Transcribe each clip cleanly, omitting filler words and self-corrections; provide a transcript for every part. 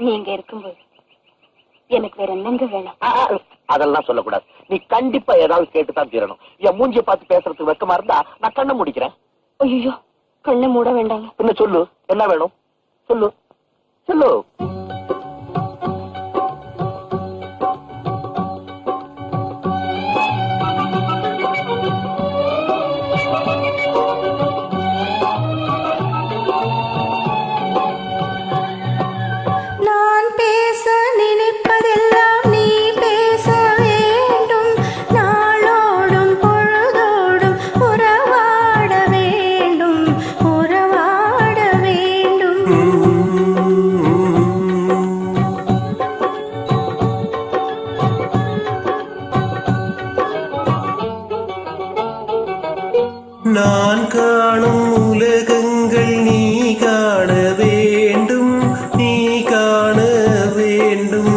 நீங்க இருக்கும்போது எனக்கு வேற என்னங்க வேணும்? அதெல்லாம் சொல்லக்கூடாது. நீ கண்டிப்பா ஏதாவது கேட்டுதான் தீரணும். என் மூஞ்சிய பார்த்து பேசுறதுக்கு வெக்கமா இருந்தா நான் கண்ணை முடிக்கிறேன். ஐயோ, கண்ணை மூட வேண்டாங்க. என்ன சொல்லு, என்ன வேணும் சொல்லு சொல்லு. நான் காணும் உலகங்கள் நீ காண வேண்டும், நீ காண வேண்டும்.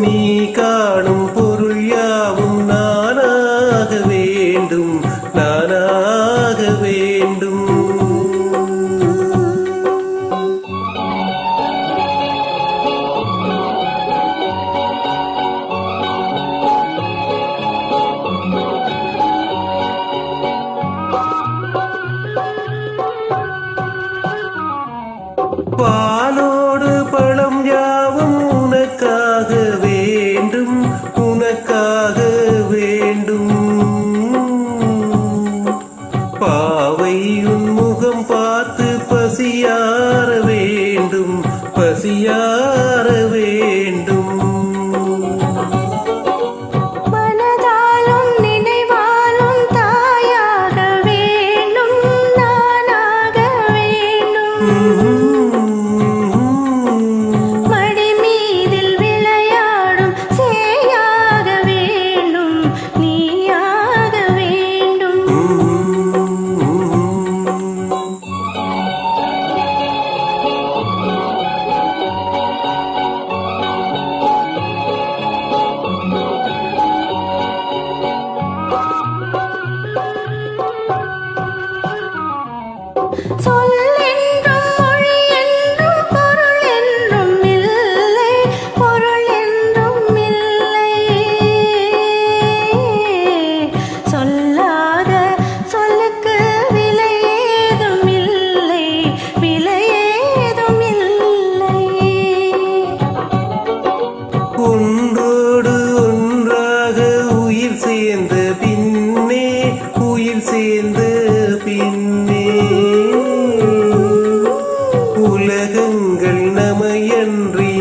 நீ காணும் பொருள் யாவும் நானாக வேண்டும், நானாக வேண்டும். பாலோடு பழம் யாவும் உனக்காக வேண்டும், உனக்காக வேண்டும். பாவை உன் முகம் பார்த்து பசியார வேண்டும், பசியார வேண்டும். ஒன்றோடு ஒன்றாக உயிர் சேர்ந்த பின்னே, உயிர் சேர்ந்த பின்னே உலகங்கள் நமையன்றி